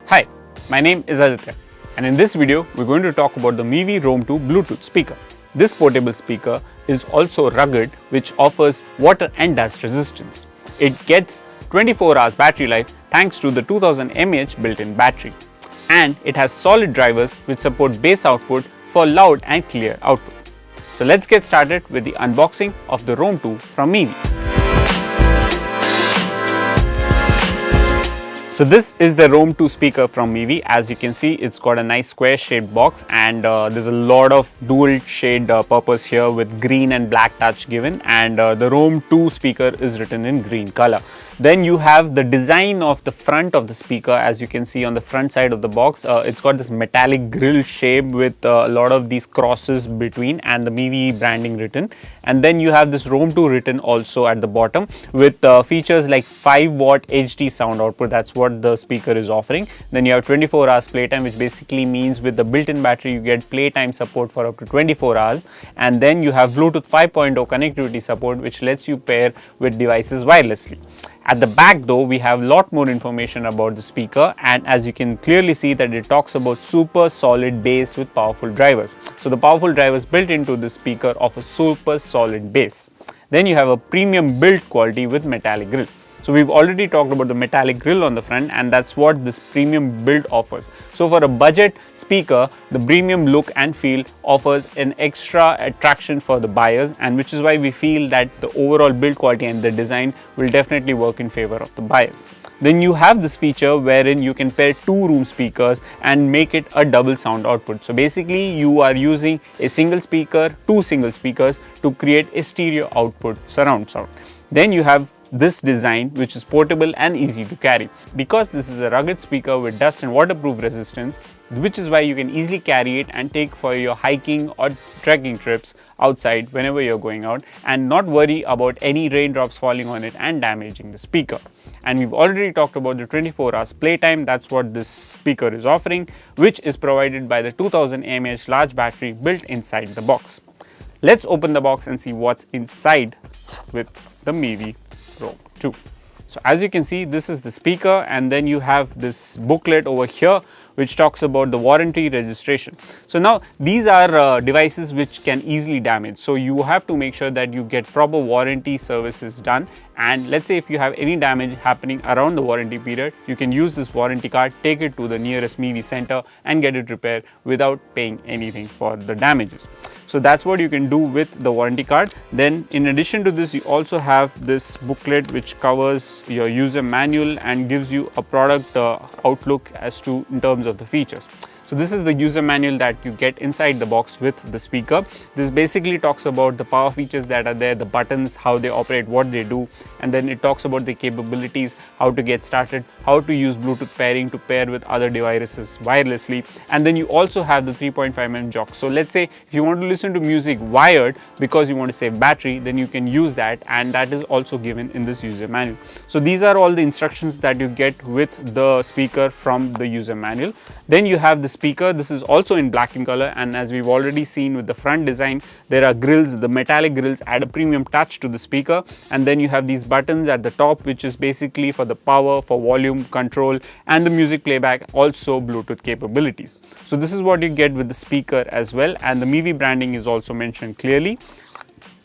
Hi, my name is Aditya, and in this video we're going to talk about the Mivi Roam 2 Bluetooth speaker. This portable speaker is also rugged, which offers water and dust resistance. It gets 24 hours battery life thanks to the 2000 mAh built-in battery, and it has solid drivers which support bass output for loud and clear output. So let's get started with the unboxing of the Roam 2 from Mivi. So this is the Roam 2 speaker from Mivi. As you can see, it's got a nice square shaped box, and there's a lot of dual shade purpose here with green and black touch given, and the Roam 2 speaker is written in green color. Then you have the design of the front of the speaker. As you can see on the front side of the box, it's got this metallic grill shape with a lot of these crosses between and the Mivi branding written. And then you have this Roam 2 written also at the bottom with features like 5-watt HD sound output. That's what the speaker is offering. Then you have 24 hours playtime, which basically means with the built-in battery you get playtime support for up to 24 hours. And then you have Bluetooth 5.0 connectivity support, which lets you pair with devices wirelessly. At the back though, we have a lot more information about the speaker, and as you can clearly see that it talks about super solid bass with powerful drivers. So the powerful drivers built into this speaker offer super solid bass. Then you have a premium build quality with metallic grille. So we've already talked about the metallic grille on the front, and that's what this premium build offers. So for a budget speaker, the premium look and feel offers an extra attraction for the buyers, and which is why we feel that the overall build quality and the design will definitely work in favor of the buyers. Then you have this feature wherein you can pair 2 room speakers and make it a double sound output. So basically you are using a single speaker, 2 single speakers to create a stereo output surround sound. Then you have this design, which is portable and easy to carry. Because this is a rugged speaker with dust and waterproof resistance, which is why you can easily carry it and take for your hiking or trekking trips outside whenever you're going out, and not worry about any raindrops falling on it and damaging the speaker. And we've already talked about the 24 hours playtime. That's what this speaker is offering, which is provided by the 2000 mAh large battery built inside the box. Let's open the box and see what's inside with the Mivi Roam 2. So as you can see, this is the speaker, and then you have this booklet over here which talks about the warranty registration. So now these are devices which can easily damage, so you have to make sure that you get proper warranty services done. And let's say if you have any damage happening around the warranty period, you can use this warranty card, take it to the nearest Mivi center and get it repaired without paying anything for the damages. So that's what you can do with the warranty card. Then in addition to this, you also have this booklet which covers your user manual and gives you a product outlook as to in terms of the features. So this is the user manual that you get inside the box with the speaker. This basically talks about the power features that are there, the buttons, how they operate, what they do, and then it talks about the capabilities, how to get started, how to use Bluetooth pairing to pair with other devices wirelessly. And then you also have the 3.5mm jack. So let's say if you want to listen to music wired because you want to save battery, then you can use that, and that is also given in this user manual. So these are all the instructions that you get with the speaker from the user manual. Then you have the speaker. This is also in black in color, and as we've already seen with the front design, there are grills. The metallic grills add a premium touch to the speaker, and then you have these buttons at the top, which is basically for the power, for volume control, and the music playback, also Bluetooth capabilities. So this is what you get with the speaker as well, and the Mivi branding is also mentioned clearly.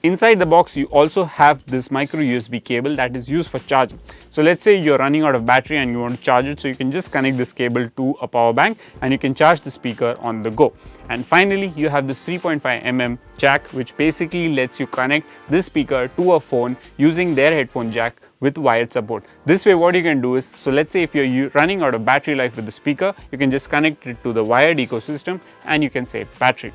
Inside the box, you also have this micro USB cable that is used for charging. So let's say you're running out of battery and you want to charge it, so you can just connect this cable to a power bank and you can charge the speaker on the go. And finally, you have this 3.5mm jack, which basically lets you connect this speaker to a phone using their headphone jack with wired support. This way what you can do is, so let's say if you're running out of battery life with the speaker, you can just connect it to the wired ecosystem and you can save battery.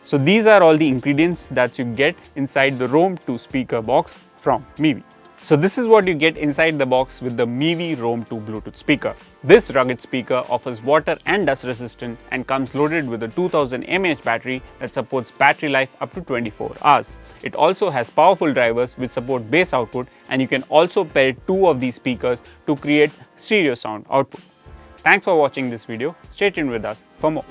So these are all the ingredients that you get inside the Roam 2 speaker box from Mivi. So this is what you get inside the box with the Mivi Roam 2 Bluetooth speaker. This rugged speaker offers water and dust resistant and comes loaded with a 2000 mAh battery that supports battery life up to 24 hours. It also has powerful drivers which support bass output, and you can also pair 2 of these speakers to create stereo sound output. Thanks for watching this video. Stay tuned with us for more.